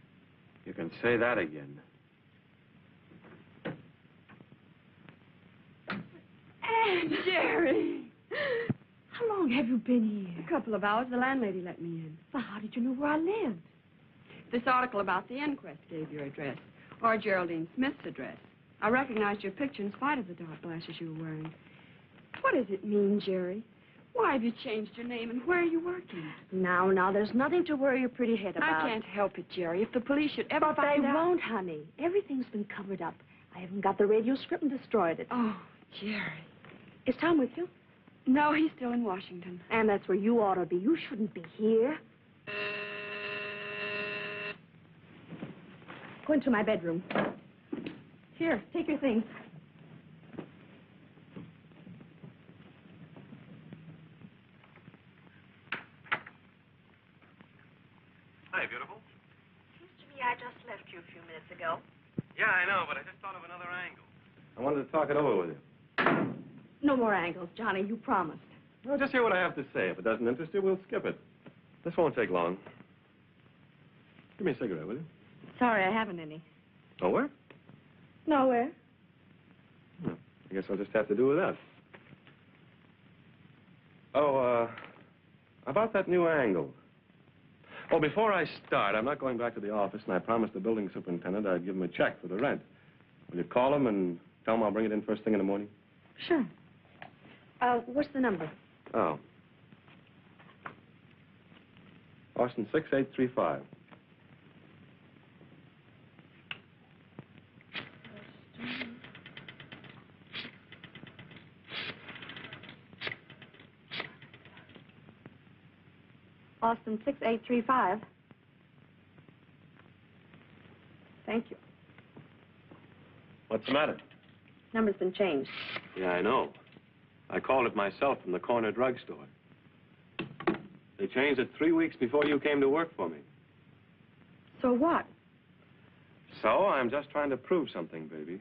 Speaker 3: You can say that again.
Speaker 2: Aunt Gerry! How long have you been here?
Speaker 6: A couple of hours. The landlady let me in.
Speaker 2: Well, how did you know where I lived?
Speaker 6: This article about the inquest gave your address, or Geraldine Smith's address. I recognized your picture in spite of the dark glasses you were wearing. What does it mean, Gerry? Why have you changed your name, and where are you working?
Speaker 2: Now, there's nothing to worry your pretty head about.
Speaker 6: I can't help it, Gerry. If the police should ever
Speaker 2: But
Speaker 6: find
Speaker 2: they
Speaker 6: out...
Speaker 2: won't, honey. Everything's been covered up. I haven't got the radio script and destroyed it.
Speaker 6: Oh, Gerry.
Speaker 2: Is Tom with you?
Speaker 6: No, he's still in Washington.
Speaker 2: And that's where you ought to be. You shouldn't be here. Go into my bedroom. Here, take your things.
Speaker 3: Hi, beautiful.
Speaker 2: Seems to me I just left you a few minutes ago.
Speaker 3: Yeah, I know, but I just thought of another angle. I wanted to talk it over with you.
Speaker 2: No more angles, Johnny. You promised.
Speaker 3: Well, just hear what I have to say. If it doesn't interest you, we'll skip it. This won't take long. Give me a cigarette, will you?
Speaker 2: Sorry, I haven't any.
Speaker 3: Nowhere?
Speaker 2: Nowhere.
Speaker 3: Well, I guess I'll just have to do with that. Oh, about that new angle. Oh, before I start, I'm not going back to the office, and I promised the building superintendent I'd give him a check for the rent. Will you call him and tell him I'll bring it in first thing in the morning?
Speaker 2: Sure. What's the number?
Speaker 3: Oh. Austin 6835.
Speaker 2: Austin 6835. Thank you.
Speaker 3: What's the matter?
Speaker 2: Number's been changed.
Speaker 3: Yeah, I know. I called it myself from the corner drugstore. They changed it 3 weeks before you came to work for me.
Speaker 2: So what?
Speaker 3: So I'm just trying to prove something, baby.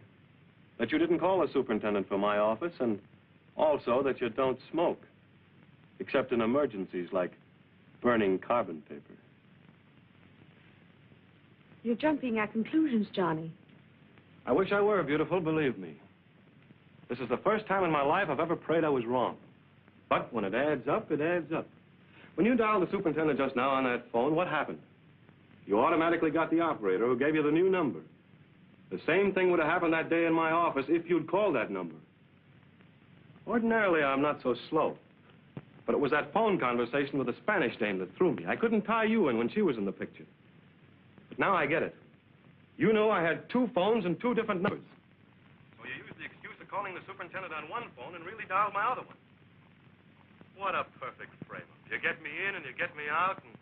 Speaker 3: That you didn't call the superintendent for my office, and also that you don't smoke. Except in emergencies like burning carbon paper.
Speaker 2: You're jumping at conclusions, Johnny.
Speaker 3: I wish I were, beautiful, believe me. This is the first time in my life I've ever prayed I was wrong. But when it adds up, it adds up. When you dialed the superintendent just now on that phone, what happened? You automatically got the operator who gave you the new number. The same thing would have happened that day in my office if you'd called that number. Ordinarily, I'm not so slow. But it was that phone conversation with the Spanish dame that threw me. I couldn't tie you in when she was in the picture. But now I get it. You knew I had 2 phones and 2 different numbers. So you used the excuse of calling the superintendent on one phone and really dialed my other one. What a perfect frame-up. You get me in and you get me out, and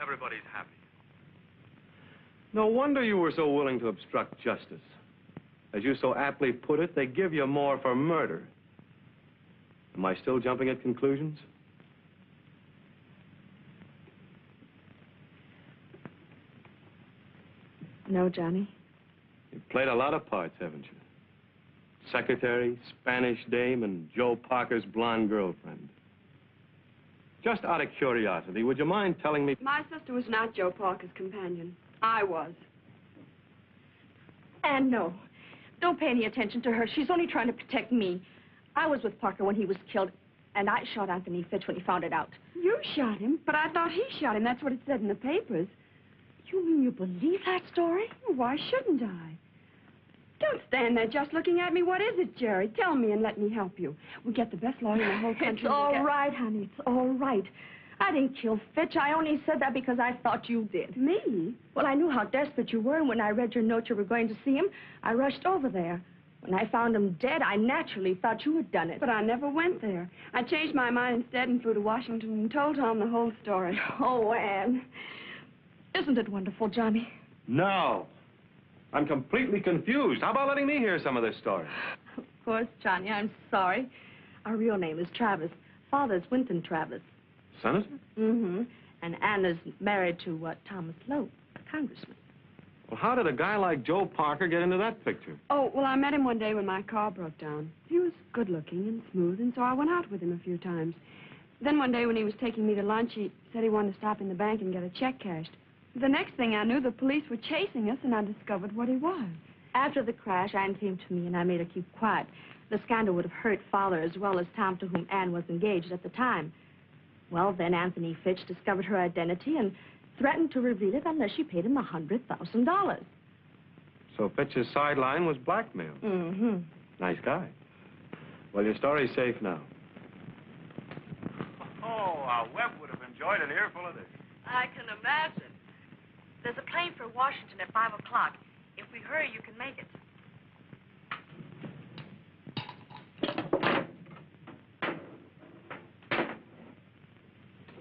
Speaker 3: everybody's happy. No wonder you were so willing to obstruct justice. As you so aptly put it, they give you more for murder. Am I still jumping at conclusions?
Speaker 2: No, Johnny.
Speaker 3: You've played a lot of parts, haven't you? Secretary, Spanish dame, and Joe Parker's blonde girlfriend. Just out of curiosity, would you mind telling me...
Speaker 6: My sister was not Joe Parker's companion. I was.
Speaker 2: And no, don't pay any attention to her. She's only trying to protect me. I was with Parker when he was killed, and I shot Anthony Fitch when he found it out.
Speaker 6: You shot him? But I thought he shot him. That's what it said in the papers.
Speaker 2: You mean you believe that story?
Speaker 6: Why shouldn't I? Don't stand there just looking at me. What is it, Gerry? Tell me and let me help you. We'll get the best lawyer in the whole country.
Speaker 2: It's all right, honey. It's all right. I didn't kill Fitch. I only said that because I thought you did.
Speaker 6: Me?
Speaker 2: Well, I knew how desperate you were, and when I read your note you were going to see him, I rushed over there. When I found him dead, I naturally thought you had done it.
Speaker 6: But I never went there. I changed my mind instead and flew to Washington and told Tom the whole story.
Speaker 2: Oh, Anne. Isn't it wonderful, Johnny?
Speaker 3: No. I'm completely confused. How about letting me hear some of this story?
Speaker 2: Of course, Johnny. I'm sorry. Our real name is Travis. Father's Winton Travis.
Speaker 3: Senator?
Speaker 2: Mm-hmm. And Anna's married to Thomas Lowe, a congressman.
Speaker 3: Well, how did a guy like Joe Parker get into that picture?
Speaker 6: Oh, well, I met him one day when my car broke down. He was good-looking and smooth, and so I went out with him a few times. Then one day when he was taking me to lunch, he said he wanted to stop in the bank and get a check cashed. The next thing I knew, the police were chasing us, and I discovered what he was.
Speaker 2: After the crash, Anne came to me, and I made her keep quiet. The scandal would have hurt Father as well as Tom, to whom Anne was engaged at the time. Well, then Anthony Fitch discovered her identity and threatened to reveal it unless she paid him $100,000.
Speaker 1: So Fitch's sideline was blackmail.
Speaker 2: Mm-hmm.
Speaker 1: Nice guy. Well, your story's safe now.
Speaker 4: Oh, Webb would have enjoyed an earful of this.
Speaker 2: I can imagine. There's a plane for Washington at 5 o'clock. If we hurry, you can make it.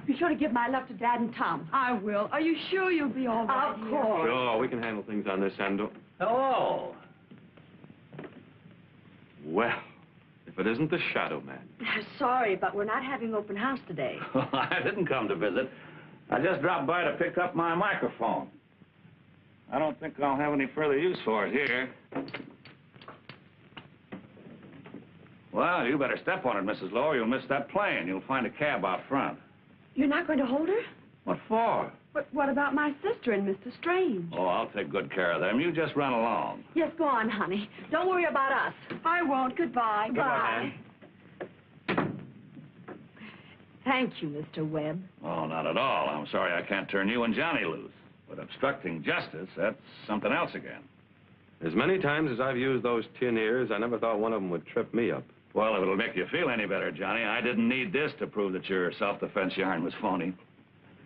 Speaker 2: Be sure to give my love to Dad and Tom.
Speaker 6: I will. Are you sure you'll be all right
Speaker 2: Of
Speaker 6: here?
Speaker 2: course.
Speaker 1: Sure, we can handle things on this end.
Speaker 4: Hello.
Speaker 1: Well, if it isn't the Shadow Man.
Speaker 2: Sorry, but we're not having open house today.
Speaker 4: I didn't come to visit. I just dropped by to pick up my microphone. I don't think I'll have any further use for it here. Well, you better step on it, Mrs. Lowe. You'll miss that plane. You'll find a cab out front.
Speaker 2: You're not going to hold her?
Speaker 4: What for?
Speaker 6: But what about my sister and Mr. Strange?
Speaker 4: Oh, I'll take good care of them. You just run along.
Speaker 2: Yes, go on, honey. Don't worry about us.
Speaker 6: I won't. Goodbye.
Speaker 2: Bye. Thank you, Mr. Webb.
Speaker 4: Oh, not at all. I'm sorry I can't turn you and Johnny loose. But obstructing justice, that's something else again.
Speaker 1: As many times as I've used those tin ears, I never thought one of them would trip me up.
Speaker 4: Well, if it'll make you feel any better, Johnny, I didn't need this to prove that your self-defense yarn was phony.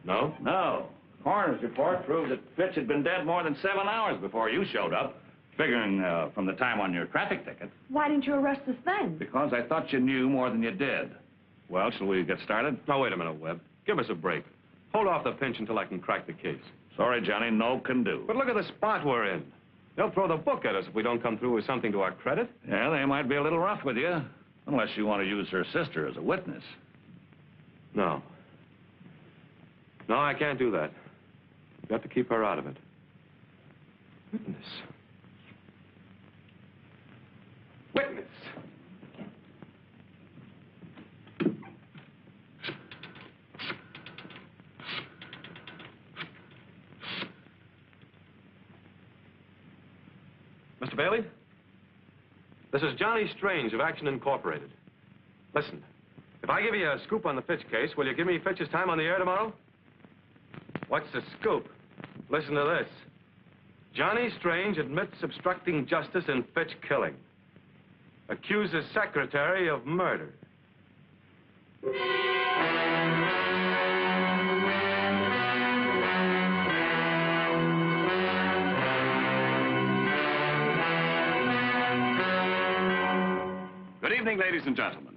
Speaker 1: No?
Speaker 4: No. Coroner's report proved that Fitch had been dead more than 7 hours before you showed up, figuring from the time on your traffic ticket.
Speaker 2: Why didn't you arrest us then?
Speaker 4: Because I thought you knew more than you did. Well, shall we get started?
Speaker 1: Now, wait a minute, Webb. Give us a break. Hold off the pinch until I can crack the case.
Speaker 4: Sorry, Johnny, no can do.
Speaker 1: But look at the spot we're in. They'll throw the book at us if we don't come through with something to our credit.
Speaker 4: Yeah, they might be a little rough with you, unless you want to use her sister as a witness.
Speaker 1: No. No, I can't do that. You've got to keep her out of it. Witness. Witness! Mr. Bailey? This is Johnny Strange of Action Incorporated. Listen, if I give you a scoop on the Fitch case, will you give me Fitch's time on the air tomorrow? What's the scoop? Listen to this. Johnny Strange admits obstructing justice in Fitch killing. Accuses secretary of murder.
Speaker 3: Good evening, ladies and gentlemen.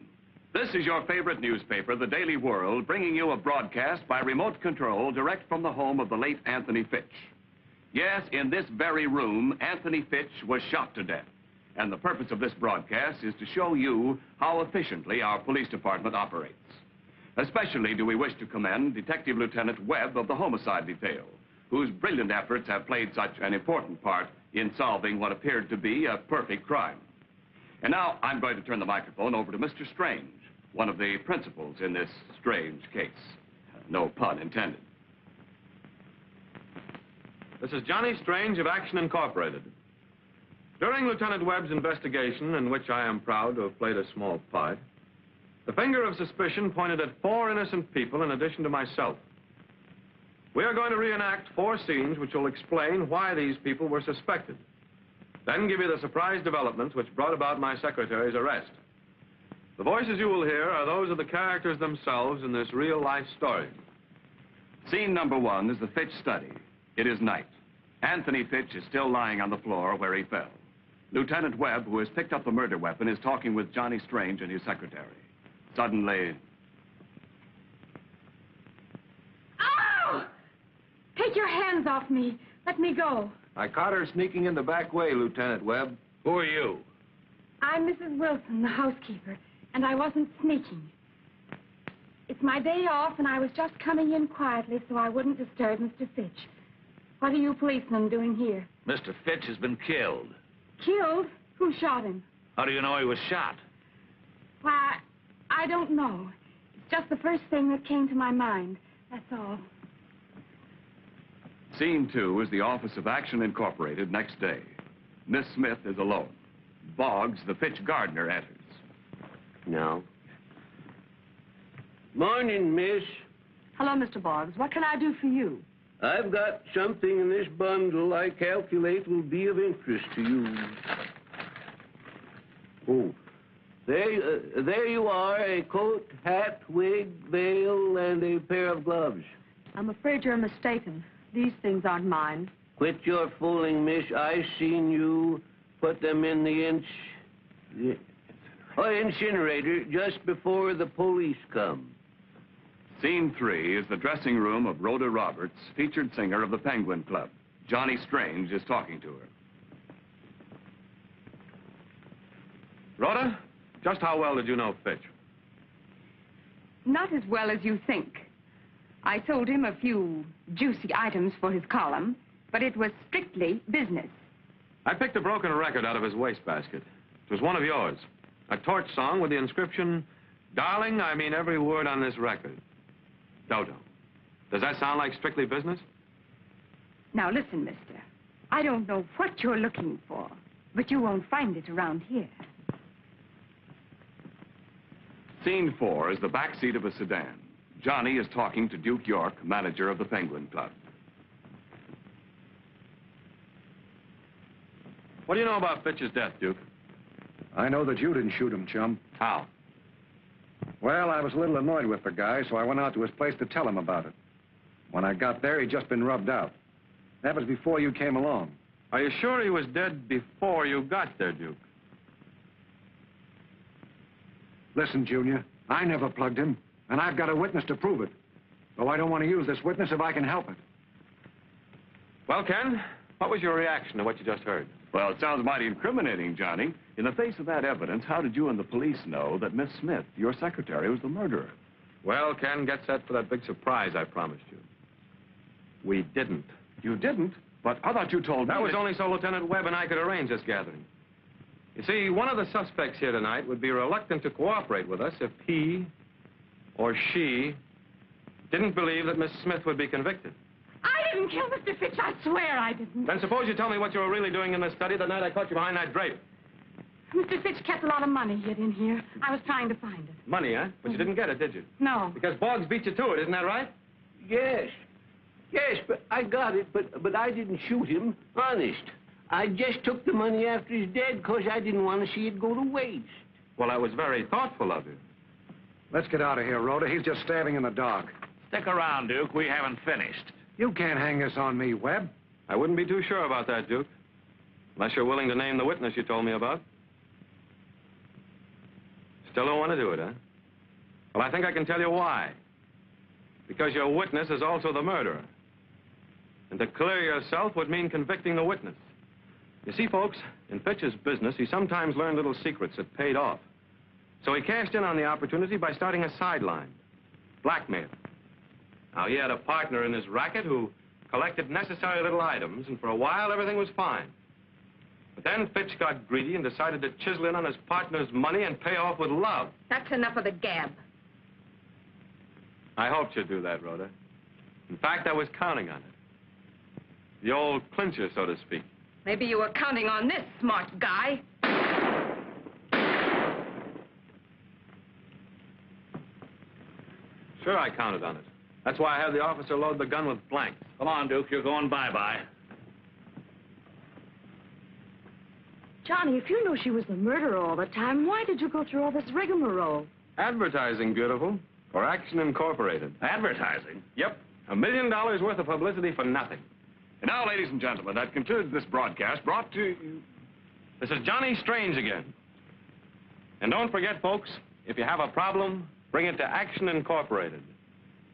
Speaker 3: This is your favorite newspaper, The Daily World, bringing you a broadcast by remote control direct from the home of the late Anthony Fitch. Yes, in this very room, Anthony Fitch was shot to death. And the purpose of this broadcast is to show you how efficiently our police department operates. Especially do we wish to commend Detective Lieutenant Webb of the Homicide Detail, whose brilliant efforts have played such an important part in solving what appeared to be a perfect crime. And now I'm going to turn the microphone over to Mr. Strange, one of the principals in this strange case. No pun intended.
Speaker 1: This is Johnny Strange of Action Incorporated. During Lieutenant Webb's investigation, in which I am proud to have played a small part, the finger of suspicion pointed at 4 innocent people in addition to myself. We are going to reenact 4 scenes which will explain why these people were suspected. Then give you the surprise developments which brought about my secretary's arrest. The voices you will hear are those of the characters themselves in this real-life story.
Speaker 3: Scene number 1 is the Fitch study. It is night. Anthony Fitch is still lying on the floor where he fell. Lieutenant Webb, who has picked up the murder weapon, is talking with Johnny Strange and his secretary. Suddenly...
Speaker 6: Ow! Take your hands off me. Let me go.
Speaker 5: I caught her sneaking in the back way, Lieutenant Webb.
Speaker 4: Who are you?
Speaker 6: I'm Mrs. Wilson, the housekeeper, and I wasn't sneaking. It's my day off, and I was just coming in quietly so I wouldn't disturb Mr. Fitch. What are you policemen doing here?
Speaker 4: Mr. Fitch has been killed.
Speaker 6: Killed? Who shot him?
Speaker 4: How do you know he was shot?
Speaker 6: Why, I don't know. It's just the first thing that came to my mind. That's all.
Speaker 4: Scene 2 is the office of Action Incorporated next day. Miss Smith is alone. Boggs, the Fitch gardener, enters.
Speaker 7: No. Morning, miss.
Speaker 2: Hello, Mr. Boggs. What can I do for you?
Speaker 7: I've got something in this bundle I calculate will be of interest to you. Oh, there you are, a coat, hat, wig, veil, and a pair of gloves.
Speaker 2: I'm afraid you're mistaken. These things aren't mine.
Speaker 7: Quit your fooling, miss. I seen you put them in the incinerator just before the police come.
Speaker 4: Scene 3 is the dressing room of Rhoda Roberts, featured singer of the Penguin Club. Johnny Strange is talking to her.
Speaker 3: Rhoda, just how well did you know Fitch?
Speaker 8: Not as well as you think. I sold him a few juicy items for his column, but it was strictly business.
Speaker 3: I picked a broken record out of his wastebasket. It was one of yours. A torch song with the inscription, "Darling, I mean every word on this record." Dodo. Does that sound like strictly business?
Speaker 8: Now listen, mister. I don't know what you're looking for, but you won't find it around here.
Speaker 4: Scene 4 is the back seat of a sedan. Johnny is talking to Duke York, manager of the Penguin Club.
Speaker 3: What do you know about Fitch's death, Duke?
Speaker 5: I know that you didn't shoot him, chum.
Speaker 3: How?
Speaker 5: Well, I was a little annoyed with the guy, so I went out to his place to tell him about it. When I got there, he'd just been rubbed out. That was before you came along.
Speaker 3: Are you sure he was dead before you got there, Duke?
Speaker 5: Listen, Junior, I never plugged him, and I've got a witness to prove it. Though I don't want to use this witness if I can help it.
Speaker 3: Well, Ken, what was your reaction to what you just heard?
Speaker 4: Well, it sounds mighty incriminating, Johnny. In the face of that evidence, how did you and the police know that Miss Smith, your secretary, was the murderer?
Speaker 3: Well, Ken, get set for that big surprise I promised you. We didn't.
Speaker 4: You didn't? But I thought you told me
Speaker 3: That was only so Lieutenant Webb and I could arrange this gathering. You see, one of the suspects here tonight would be reluctant to cooperate with us if he or she didn't believe that Miss Smith would be convicted.
Speaker 8: I didn't kill Mr. Fitch. I swear I didn't.
Speaker 3: Then suppose you tell me what you were really doing in the study the night I caught you behind that drape.
Speaker 8: Mr. Fitch kept a lot of money hid in here. I was trying to find it.
Speaker 3: Money, huh? But you didn't get it, did you?
Speaker 8: No.
Speaker 3: Because Boggs beat you to it, isn't that right?
Speaker 7: Yes. Yes, but I got it, but I didn't shoot him. Honest. I just took the money after he's dead because I didn't want to see it go to waste.
Speaker 3: Well, that was very thoughtful of you.
Speaker 5: Let's get out of here, Rhoda. He's just stabbing in the dark.
Speaker 4: Stick around, Duke. We haven't finished.
Speaker 5: You can't hang this on me, Webb.
Speaker 3: I wouldn't be too sure about that, Duke. Unless you're willing to name the witness you told me about. Still don't want to do it, huh? Well, I think I can tell you why. Because your witness is also the murderer. And to clear yourself would mean convicting the witness. You see, folks, in Fitch's business, he sometimes learned little secrets that paid off. So he cashed in on the opportunity by starting a sideline. Blackmail. Now, he had a partner in his racket who collected necessary little items, and for a while, everything was fine. But then Fitch got greedy and decided to chisel in on his partner's money and pay off with love.
Speaker 8: That's enough of the gab.
Speaker 3: I hoped you'd do that, Rhoda. In fact, I was counting on it. The old clincher, so to speak.
Speaker 8: Maybe you were counting on this, smart guy.
Speaker 3: Sure, I counted on it. That's why I had the officer load the gun with blanks.
Speaker 4: Come on, Duke. You're going bye-bye.
Speaker 2: Johnny, if you knew she was the murderer all the time, why did you go through all this rigmarole?
Speaker 3: Advertising, beautiful. For Action Incorporated.
Speaker 4: Advertising?
Speaker 3: Yep. $1 million worth of publicity for nothing.
Speaker 4: And now, ladies and gentlemen, that concludes this broadcast brought to you...
Speaker 3: This is Johnny Strange again. And don't forget, folks, if you have a problem, bring it to Action Incorporated.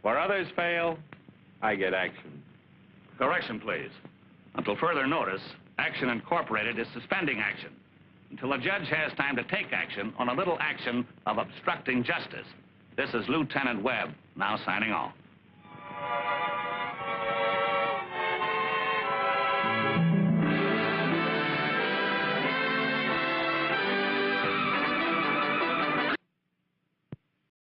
Speaker 3: Where others fail, I get action.
Speaker 4: Correction, please. Until further notice, Action Incorporated is suspending action until a judge has time to take action on a little action of obstructing justice. This is Lieutenant Webb, now signing off.